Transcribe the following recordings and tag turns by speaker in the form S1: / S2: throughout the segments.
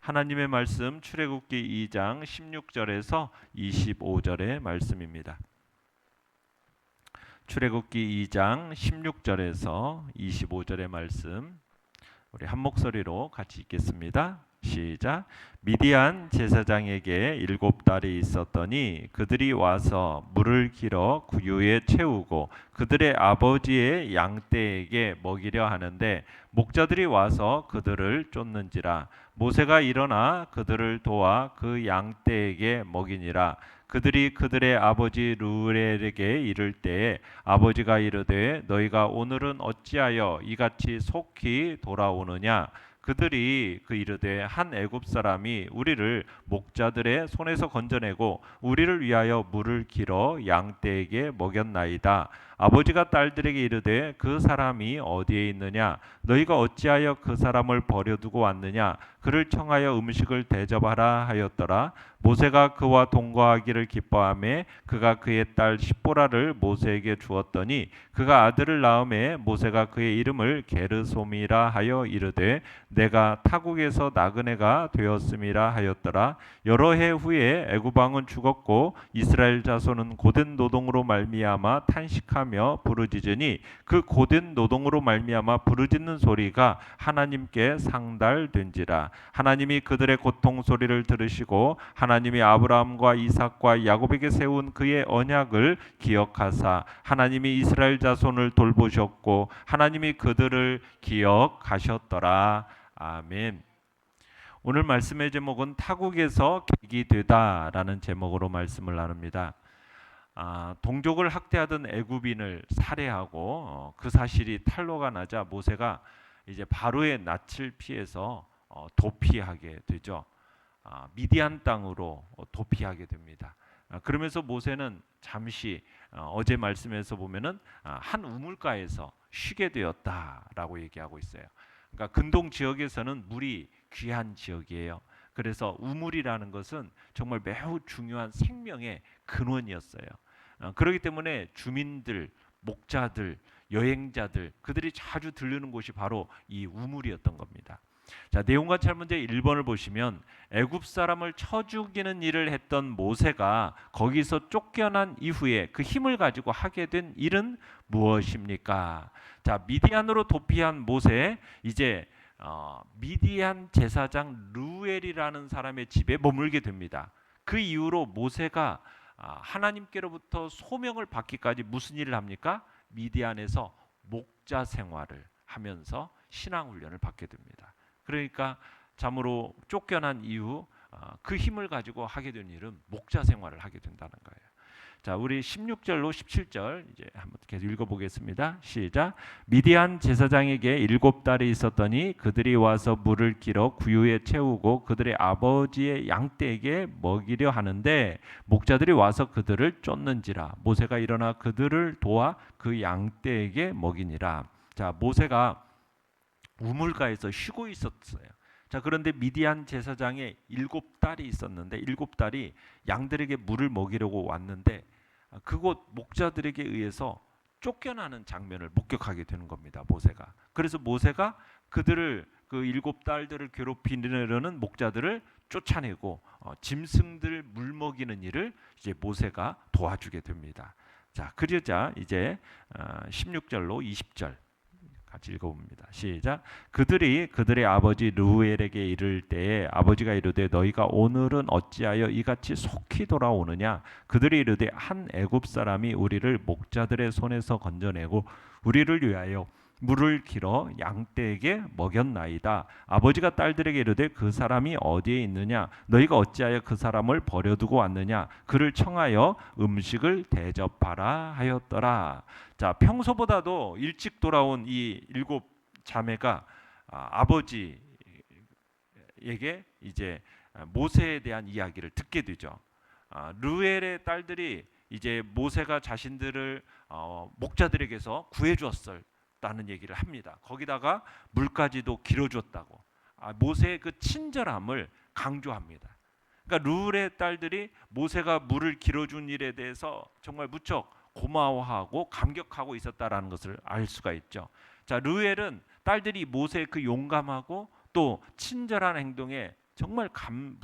S1: 하나님의 말씀 출애굽기 2장 16절에서 25절의 말씀입니다. 출애굽기 2장 16절에서 25절의 말씀 우리 한 목소리로 같이 읽겠습니다. 시작. 미디안 제사장에게 7딸이 있었더니 그들이 와서 물을 길어 구유에 채우고 그들의 아버지의 양떼에게 먹이려 하는데 목자들이 와서 그들을 쫓는지라. 모세가 일어나 그들을 도와 그 양떼에게 먹이니라. 그들이 그들의 아버지 르우엘에게 이를 때에 아버지가 이르되 너희가 오늘은 어찌하여 이같이 속히 돌아오느냐. 그들이 그 이르되 한 애굽 사람이 우리를 목자들의 손에서 건져내고 우리를 위하여 물을 길어 양떼에게 먹였나이다. 아버지가 딸들에게 이르되 그 사람이 어디에 있느냐. 너희가 어찌하여 그 사람을 버려두고 왔느냐. 그를 청하여 음식을 대접하라 하였더라. 모세가 그와 동거하기를 기뻐하매 그가 그의 딸 십보라를 모세에게 주었더니 그가 아들을 낳음에 모세가 그의 이름을 게르솜이라 하여 이르되 내가 타국에서 나그네가 되었음이라 하였더라. 여러 해 후에 애굽 왕은 죽었고 이스라엘 자손은 고된 노동으로 말미암아 탄식하며 부르짖으니 그 고된 노동으로 말미암아 부르짖는 소리가 하나님께 상달된지라. 하나님이 그들의 고통 소리를 들으시고 하나님이 아브라함과 이삭과 야곱에게 세운 그의 언약을 기억하사 하나님이 이스라엘 자손을 돌보셨고 하나님이 그들을 기억하셨더라. 아멘. 오늘 말씀의 제목은 타국에서 객이 되다라는 제목으로 말씀을 나눕니다. 동족을 학대하던 애굽인을 살해하고 그 사실이 탄로가 나자 모세가 이제 바로의 낯을 피해서 도피하게 되죠. 미디안 땅으로 도피하게 됩니다. 그러면서 모세는 잠시 어제 말씀에서 보면은 한 우물가에서 쉬게 되었다라고 얘기하고 있어요. 그러니까 근동 지역에서는 물이 귀한 지역이에요. 그래서 우물이라는 것은 정말 매우 중요한 생명의 근원이었어요. 그렇기 때문에 주민들, 목자들, 여행자들 그들이 자주 들르는 곳이 바로 이 우물이었던 겁니다. 자, 내용과 찰문제 1번을 보시면 애굽 사람을 쳐 죽이는 일을 했던 모세가 거기서 쫓겨난 이후에 그 힘을 가지고 하게 된 일은 무엇입니까? 자, 미디안으로 도피한 모세 이제 미디안 제사장 르우엘이라는 사람의 집에 머물게 됩니다. 그 이후로 모세가 하나님께로부터 소명을 받기까지 무슨 일을 합니까? 미디안에서 목자 생활을 하면서 신앙 훈련을 받게 됩니다. 그러니까 참으로 쫓겨난 이후 그 힘을 가지고 하게 된 일은 목자 생활을 하게 된다는 거예요. 자, 우리 16절로 17절 이제 한번 계속 읽어보겠습니다. 시작. 미디안 제사장에게 7딸이 있었더니 그들이 와서 물을 길어 구유에 채우고 그들의 아버지의 양떼에게 먹이려 하는데 목자들이 와서 그들을 쫓는지라. 모세가 일어나 그들을 도와 그 양떼에게 먹이니라. 자, 모세가 우물가에서 쉬고 있었어요. 자, 그런데 미디안 제사장의 7딸이 있었는데 7딸이 양들에게 물을 먹이려고 왔는데 그곳 목자들에게 의해서 쫓겨나는 장면을 목격하게 되는 겁니다. 모세가. 그래서 모세가 그들을 그 7딸들을 괴롭히려는 목자들을 쫓아내고 짐승들 물 먹이는 일을 이제 모세가 도와주게 됩니다. 자, 그러자 이제 16절로 20절 같이 읽어봅니다. 시작. 그들이 그들의 아버지 르우엘에게 이를 때에 아버지가 이르되 너희가 오늘은 어찌하여 이같이 속히 돌아오느냐. 그들이 이르되 한 애굽 사람이 우리를 목자들의 손에서 건져내고 우리를 위하여 물을 길어 양떼에게 먹였나이다. 아버지가 딸들에게 이르되 그 사람이 어디에 있느냐. 너희가 어찌하여 그 사람을 버려두고 왔느냐. 그를 청하여 음식을 대접하라 하였더라. 자, 평소보다도 일찍 돌아온 이 7자매가 아버지에게 이제 모세에 대한 이야기를 듣게 되죠. 르우엘의 딸들이 이제 모세가 자신들을 목자들에게서 구해주었다는 얘기를 합니다. 거기다가 물까지도 길어줬다고 모세의 그 친절함을 강조합니다. 그러니까 르우엘의 딸들이 모세가 물을 길어준 일에 대해서 정말 무척 고마워하고 감격하고 있었다라는 것을 알 수가 있죠. 자, 르우엘은 딸들이 모세의 그 용감하고 또 친절한 행동에 정말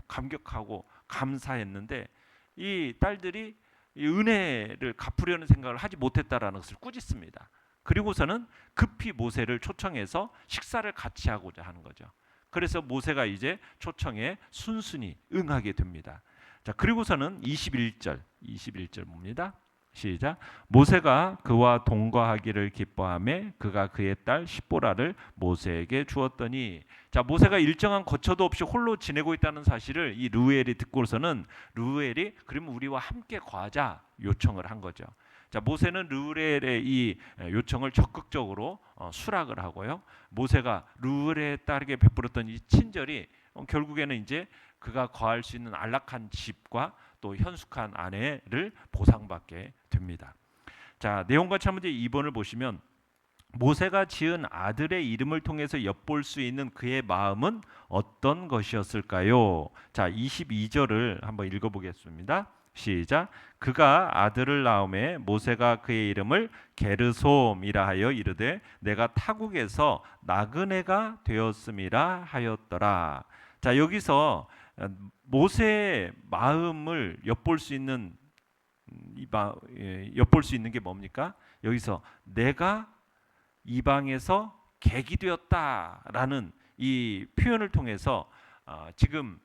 S1: 감격하고 감사했는데 이 딸들이 이 은혜를 갚으려는 생각을 하지 못했다라는 것을 꾸짖습니다. 그리고서는 급히 모세를 초청해서 식사를 같이 하고자 하는 거죠. 그래서 모세가 이제 초청에 순순히 응하게 됩니다. 자, 그리고서는 21절 봅니다. 시작. 모세가 그와 동거하기를 기뻐하며 그가 그의 딸 십보라를 모세에게 주었더니, 자, 모세가 일정한 거처도 없이 홀로 지내고 있다는 사실을 이 르우엘이 듣고서는 르우엘이 그러면 우리와 함께 거하자 요청을 한 거죠. 자, 모세는 르우엘의 이 요청을 적극적으로 수락을 하고요. 모세가 르우엘의 딸에게 베풀었던 이 친절이 결국에는 이제 그가 거할 수 있는 안락한 집과 또 현숙한 아내를 보상받게 됩니다. 자, 내용과 차문제 2번을 보시면 모세가 지은 아들의 이름을 통해서 엿볼 수 있는 그의 마음은 어떤 것이었을까요? 자, 22절을 한번 읽어보겠습니다. 시작. 그가 아들을 낳음에 모세가 그의 이름을 게르솜이라 하여 이르되 내가 타국에서 나그네가 되었음이라 하였더라. 자, 여기서 모세의 마음을 엿볼 수 있는 엿볼 수 있는 게 뭡니까? 여기서 내가 이방에서 객이 되었다라는 이 표현을 통해서 지금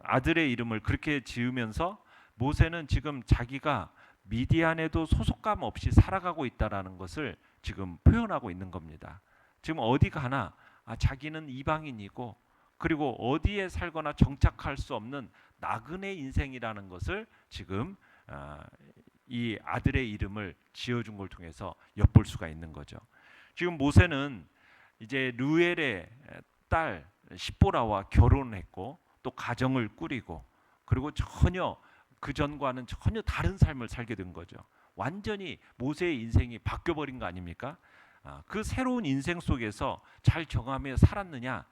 S1: 아들의 이름을 그렇게 지으면서 모세는 지금 자기가 미디안에도 소속감 없이 살아가고 있다라는 것을 지금 표현하고 있는 겁니다. 지금 어디 가나 자기는 이방인이고 그리고 어디에 살거나 정착할 수 없는 나그네 인생이라는 것을 지금 이 아들의 이름을 지어준 걸 통해서 엿볼 수가 있는 거죠. 지금 모세는 이제 르우엘의 딸 십보라와 결혼했고 또 가정을 꾸리고 그리고 전혀 그 전과는 전혀 다른 삶을 살게 된 거죠. 완전히 모세의 인생이 바뀌어버린 거 아닙니까? 그 새로운 인생 속에서 잘 경험하며 살았느냐?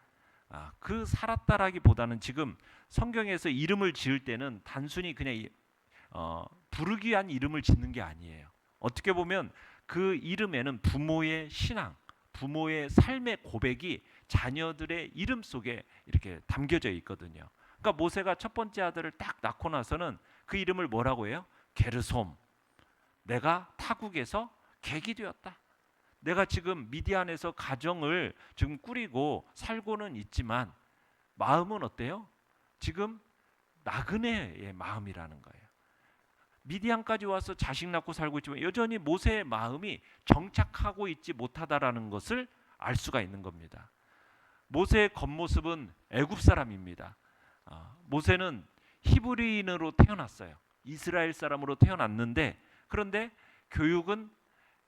S1: 그 살았다라기보다는 지금 성경에서 이름을 지을 때는 단순히 그냥 부르기 위한 이름을 짓는 게 아니에요. 어떻게 보면 그 이름에는 부모의 신앙, 부모의 삶의 고백이 자녀들의 이름 속에 이렇게 담겨져 있거든요. 그러니까 모세가 첫 번째 아들을 딱 낳고 나서는 그 이름을 뭐라고 해요? 게르솜. 내가 타국에서 객이 되었다. 내가 지금 미디안에서 가정을 지금 꾸리고 살고는 있지만 마음은 어때요? 지금 나그네의 마음이라는 거예요. 미디안까지 와서 자식 낳고 살고 있지만 여전히 모세의 마음이 정착하고 있지 못하다라는 것을 알 수가 있는 겁니다. 모세의 겉모습은 애굽 사람입니다. 모세는 히브리인으로 태어났어요. 이스라엘 사람으로 태어났는데 그런데 교육은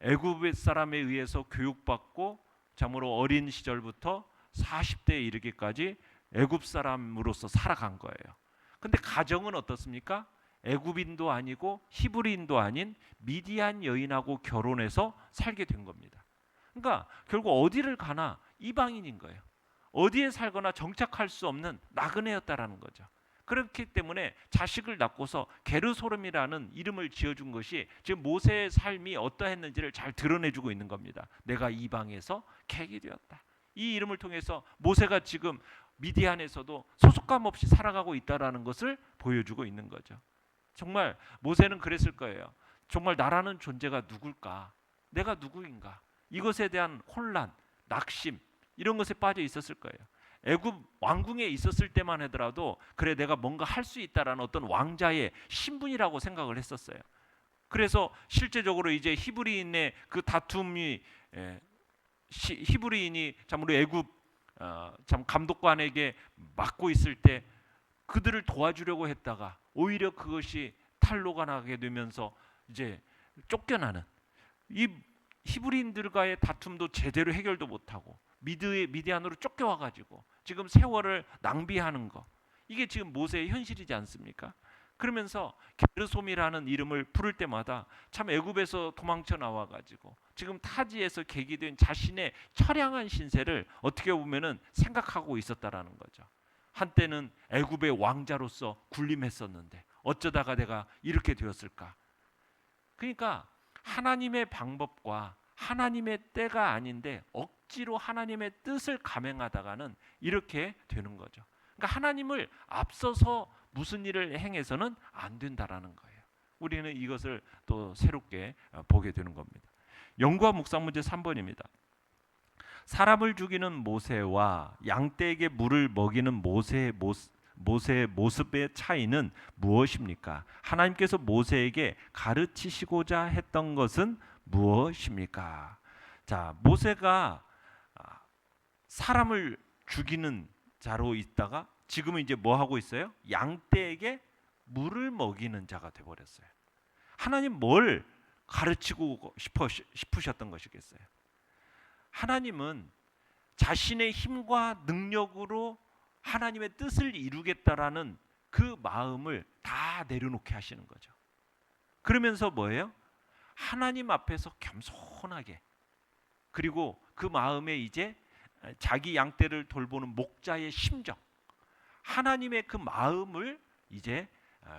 S1: 애굽 사람에 의해서 교육받고 참으로 어린 시절부터 40대에 이르기까지 애굽 사람으로서 살아간 거예요. 근데 가정은 어떻습니까? 애굽인도 아니고 히브리인도 아닌 미디안 여인하고 결혼해서 살게 된 겁니다. 그러니까 결국 어디를 가나 이방인인 거예요. 어디에 살거나 정착할 수 없는 나그네였다라는 거죠. 그렇기 때문에 자식을 낳고서 게르소름이라는 이름을 지어준 것이 지금 모세의 삶이 어떠했는지를 잘 드러내주고 있는 겁니다. 내가 이방에서 객이 되었다. 이 이름을 통해서 모세가 지금 미디안에서도 소속감 없이 살아가고 있다라는 것을 보여주고 있는 거죠. 정말 모세는 그랬을 거예요. 정말 나라는 존재가 누굴까? 내가 누구인가? 이것에 대한 혼란, 낙심 이런 것에 빠져 있었을 거예요. 애굽 왕궁에 있었을 때만 하더라도 그래 내가 뭔가 할 수 있다라는 어떤 왕자의 신분이라고 생각을 했었어요. 그래서 실제적으로 이제 히브리인의 그 다툼이 히브리인이 참으로 애굽 참 감독관에게 맡고 있을 때 그들을 도와주려고 했다가 오히려 그것이 탈로가 나게 되면서 이제 쫓겨나는 이 히브리인들과의 다툼도 제대로 해결도 못하고 미디안으로 쫓겨와 가지고 지금 세월을 낭비하는 거 이게 지금 모세의 현실이지 않습니까? 그러면서 게르솜이라는 이름을 부를 때마다 참 애굽에서 도망쳐 나와 가지고 지금 타지에서 계기된 자신의 처량한 신세를 어떻게 보면은 생각하고 있었다라는 거죠. 한때는 애굽의 왕자로서 군림했었는데 어쩌다가 내가 이렇게 되었을까? 그러니까 하나님의 방법과 하나님의 때가 아닌데 억지로 하나님의 뜻을 감행하다가는 이렇게 되는 거죠. 그러니까 하나님을 앞서서 무슨 일을 행해서는 안 된다라는 거예요. 우리는 이것을 또 새롭게 보게 되는 겁니다. 연구와 묵상 문제 3번입니다. 사람을 죽이는 모세와 양떼에게 물을 먹이는 모세의 모습의 차이는 무엇입니까? 하나님께서 모세에게 가르치시고자 했던 것은 무엇입니까? 자, 모세가 사람을 죽이는 자로 있다가 지금은 이제 뭐 하고 있어요? 양떼에게 물을 먹이는 자가 돼 버렸어요. 하나님 뭘 가르치고 싶으셨던 것이겠어요? 하나님은 자신의 힘과 능력으로 하나님의 뜻을 이루겠다라는 그 마음을 다 내려놓게 하시는 거죠. 그러면서 뭐예요? 하나님 앞에서 겸손하게, 그리고 그 마음에 이제 자기 양떼를 돌보는 목자의 심정, 하나님의 그 마음을 이제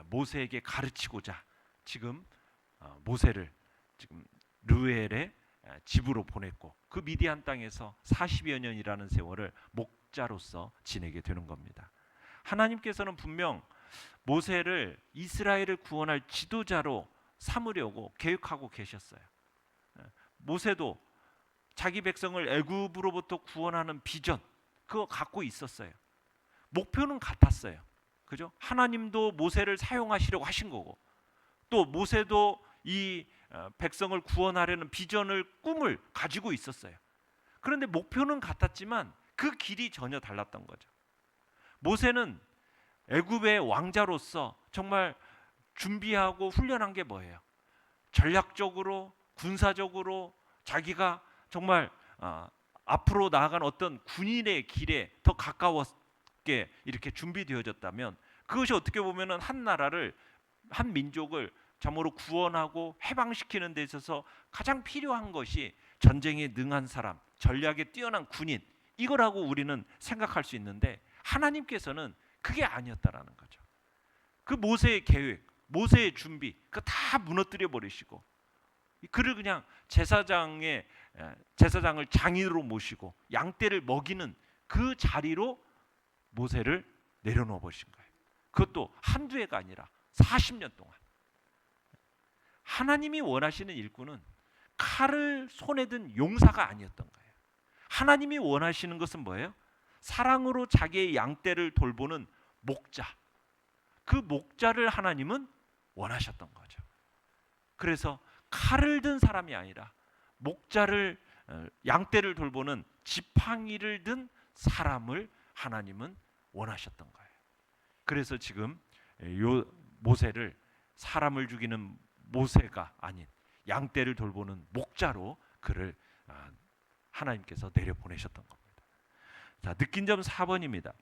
S1: 모세에게 가르치고자 지금 모세를 지금 르우엘의 집으로 보냈고 그 미디안 땅에서 40여 년이라는 세월을 목자로서 지내게 되는 겁니다. 하나님께서는 분명 모세를 이스라엘을 구원할 지도자로 삼으려고 계획하고 계셨어요. 모세도 자기 백성을 애굽으로부터 구원하는 비전 그거 갖고 있었어요. 목표는 같았어요. 그죠? 하나님도 모세를 사용하시려고 하신 거고, 또 모세도 이 백성을 구원하려는 비전을, 꿈을 가지고 있었어요. 그런데 목표는 같았지만 그 길이 전혀 달랐던 거죠. 모세는 애굽의 왕자로서 정말 준비하고 훈련한 게 뭐예요? 전략적으로, 군사적으로 자기가 정말 앞으로 나아간 어떤 군인의 길에 더 가까웠게 이렇게 준비되어졌다면, 그것이 어떻게 보면은 한 나라를, 한 민족을 참으로 구원하고 해방시키는 데 있어서 가장 필요한 것이 전쟁에 능한 사람, 전략에 뛰어난 군인, 이거라고 우리는 생각할 수 있는데 하나님께서는 그게 아니었다라는 거죠. 그 모세의 계획, 모세의 준비, 그거 다 무너뜨려 버리시고 그를 그냥 제사장을 장인으로 모시고 양떼를 먹이는 그 자리로 모세를 내려놓아 보신 거예요. 그것도 한두 해가 아니라 40년 동안. 하나님이 원하시는 일꾼은 칼을 손에 든 용사가 아니었던 거예요. 하나님이 원하시는 것은 뭐예요? 사랑으로 자기의 양떼를 돌보는 목자. 그 목자를 하나님은 원하셨던 거죠. 그래서 칼을 든 사람이 아니라 목자를, 양떼를 돌보는 지팡이를 든 사람을 하나님은 원하셨던 거예요. 그래서 지금 요 모세를 사람을 죽이는 모세가 아닌 양떼를 돌보는 목자로 그를 하나님께서 내려보내셨던 겁니다. 자, 느낀 점 4번입니다.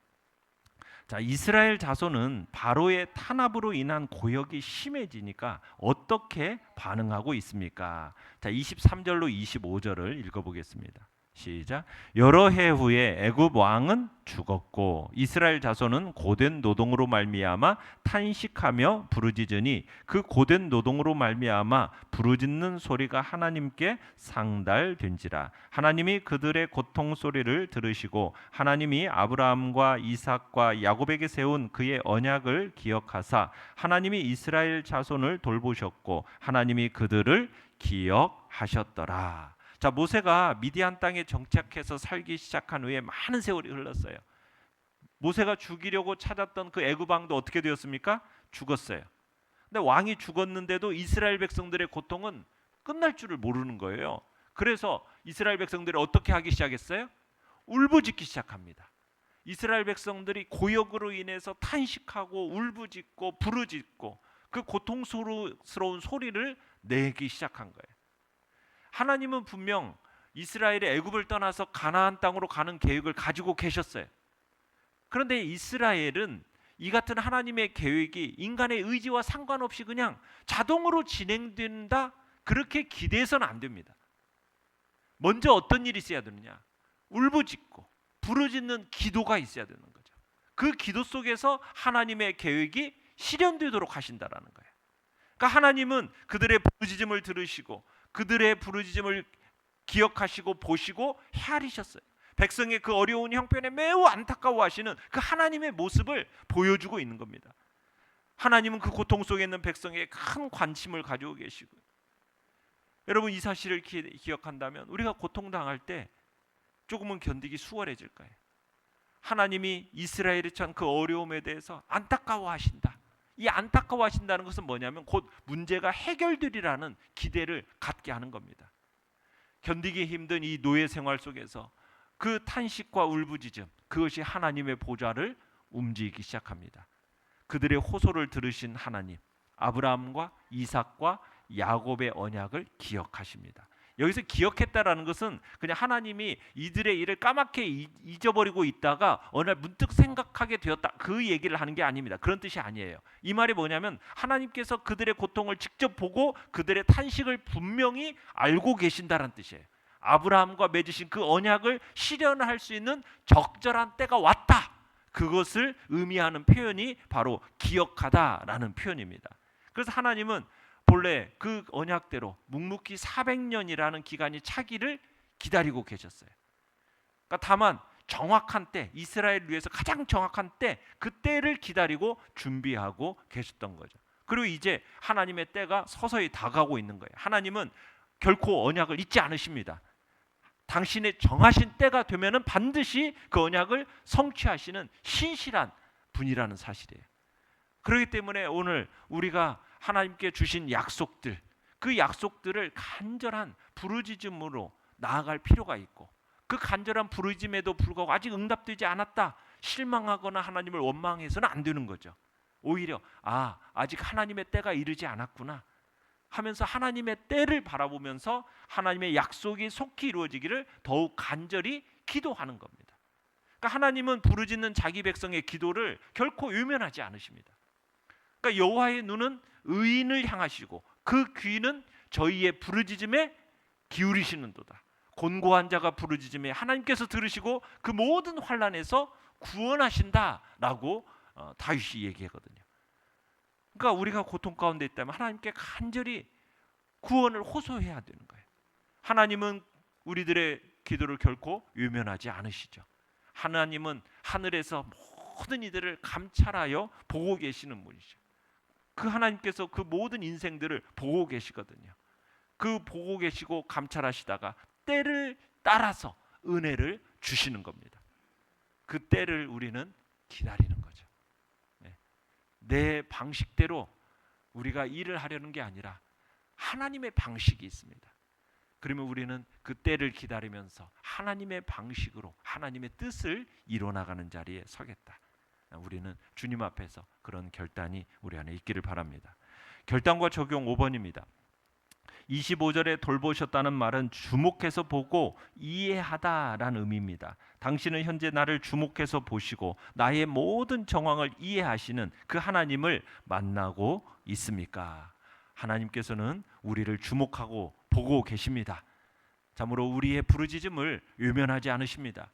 S1: 자, 이스라엘 자손은 바로의 탄압으로 인한 고역이 심해지니까 어떻게 반응하고 있습니까? 자, 23절로 25절을 읽어보겠습니다. 시작. 여러 해 후에 애굽 왕은 죽었고 이스라엘 자손은 고된 노동으로 말미암아 탄식하며 부르짖으니 그 고된 노동으로 말미암아 부르짖는 소리가 하나님께 상달된지라. 하나님이 그들의 고통 소리를 들으시고 하나님이 아브라함과 이삭과 야곱에게 세운 그의 언약을 기억하사 하나님이 이스라엘 자손을 돌보셨고 하나님이 그들을 기억하셨더라. 자, 모세가 미디안 땅에 정착해서 살기 시작한 후에 많은 세월이 흘렀어요. 모세가 죽이려고 찾았던 그 애굽 왕도 어떻게 되었습니까? 죽었어요. 근데 왕이 죽었는데도 이스라엘 백성들의 고통은 끝날 줄을 모르는 거예요. 그래서 이스라엘 백성들이 어떻게 하기 시작했어요? 울부짖기 시작합니다. 이스라엘 백성들이 고역으로 인해서 탄식하고 울부짖고 부르짖고 그 고통스러운 소리를 내기 시작한 거예요. 하나님은 분명 이스라엘이 애굽을 떠나서 가나안 땅으로 가는 계획을 가지고 계셨어요. 그런데 이스라엘은 이 같은 하나님의 계획이 인간의 의지와 상관없이 그냥 자동으로 진행된다, 그렇게 기대해서는 안 됩니다. 먼저 어떤 일이 있어야 되느냐? 울부짖고 부르짖는 기도가 있어야 되는 거죠. 그 기도 속에서 하나님의 계획이 실현되도록 하신다라는 거예요. 그러니까 하나님은 그들의 부르짖음을 들으시고 그들의 부르짖음을 기억하시고 보시고 헤아리셨어요. 백성의 그 어려운 형편에 매우 안타까워하시는 그 하나님의 모습을 보여주고 있는 겁니다. 하나님은 그 고통 속에 있는 백성에게 큰 관심을 가지고 계시고, 여러분 이 사실을 기억한다면 우리가 고통당할 때 조금은 견디기 수월해질까요? 하나님이 이스라엘이 처한 그 어려움에 대해서 안타까워하신다. 이 안타까워하신다는 것은 뭐냐면 곧 문제가 해결되리라는 기대를 갖게 하는 겁니다. 견디기 힘든 이 노예 생활 속에서 그 탄식과 울부짖음, 그것이 하나님의 보좌를 움직이기 시작합니다. 그들의 호소를 들으신 하나님, 아브라함과 이삭과 야곱의 언약을 기억하십니다. 여기서 기억했다라는 것은 그냥 하나님이 이들의 일을 까맣게 잊어버리고 있다가 어느 날 문득 생각하게 되었다, 그 얘기를 하는 게 아닙니다. 그런 뜻이 아니에요. 이 말이 뭐냐면 하나님께서 그들의 고통을 직접 보고 그들의 탄식을 분명히 알고 계신다는 뜻이에요. 아브라함과 맺으신 그 언약을 실현할 수 있는 적절한 때가 왔다, 그것을 의미하는 표현이 바로 기억하다라는 표현입니다. 그래서 하나님은 본래 그 언약대로 묵묵히 400년이라는 기간이 차기를 기다리고 계셨어요. 그러니까 다만 정확한 때, 이스라엘을 위해서 가장 정확한 때, 그 때를 기다리고 준비하고 계셨던 거죠. 그리고 이제 하나님의 때가 서서히 다가오고 있는 거예요. 하나님은 결코 언약을 잊지 않으십니다. 당신의 정하신 때가 되면은 반드시 그 언약을 성취하시는 신실한 분이라는 사실이에요. 그렇기 때문에 오늘 우리가 하나님께 주신 약속들, 그 약속들을 간절한 부르짖음으로 나아갈 필요가 있고, 그 간절한 부르짖음에도 불구하고 아직 응답되지 않았다, 실망하거나 하나님을 원망해서는 안 되는 거죠. 오히려 아직 하나님의 때가 이르지 않았구나 하면서 하나님의 때를 바라보면서 하나님의 약속이 속히 이루어지기를 더욱 간절히 기도하는 겁니다. 그러니까 하나님은 부르짖는 자기 백성의 기도를 결코 외면하지 않으십니다. 그러니까 여호와의 눈은 의인을 향하시고 그 귀는 저희의 부르짖음에 기울이시는도다. 곤고한 자가 부르짖음에 하나님께서 들으시고 그 모든 환난에서 구원하신다라고 다윗이 얘기하거든요. 그러니까 우리가 고통 가운데 있다면 하나님께 간절히 구원을 호소해야 되는 거예요. 하나님은 우리들의 기도를 결코 외면하지 않으시죠. 하나님은 하늘에서 모든 이들을 감찰하여 보고 계시는 분이죠. 그 하나님께서 그 모든 인생들을 보고 계시거든요. 그 보고 계시고 감찰하시다가 때를 따라서 은혜를 주시는 겁니다. 그 때를 우리는 기다리는 거죠. 내 방식대로 우리가 일을 하려는 게 아니라 하나님의 방식이 있습니다. 그러면 우리는 그 때를 기다리면서 하나님의 방식으로 하나님의 뜻을 이뤄나가는 자리에 서겠다. 우리는 주님 앞에서 그런 결단이 우리 안에 있기를 바랍니다. 결단과 적용 5번입니다. 25절에 돌보셨다는 말은 주목해서 보고 이해하다라는 의미입니다. 당신은 현재 나를 주목해서 보시고 나의 모든 정황을 이해하시는 그 하나님을 만나고 있습니까? 하나님께서는 우리를 주목하고 보고 계십니다. 참으로 우리의 부르짖음을 외면하지 않으십니다.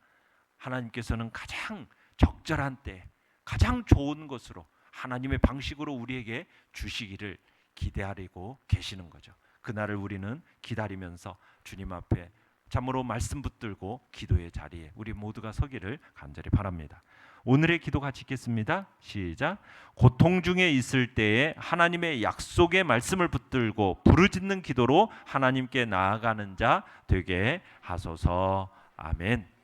S1: 하나님께서는 가장 적절한 때, 가장 좋은 것으로 하나님의 방식으로 우리에게 주시기를 기대하고 계시는 거죠. 그날을 우리는 기다리면서 주님 앞에 참으로 말씀 붙들고 기도의 자리에 우리 모두가 서기를 간절히 바랍니다. 오늘의 기도 같이 읽겠습니다. 시작. 고통 중에 있을 때에 하나님의 약속의 말씀을 붙들고 부르짖는 기도로 하나님께 나아가는 자 되게 하소서. 아멘.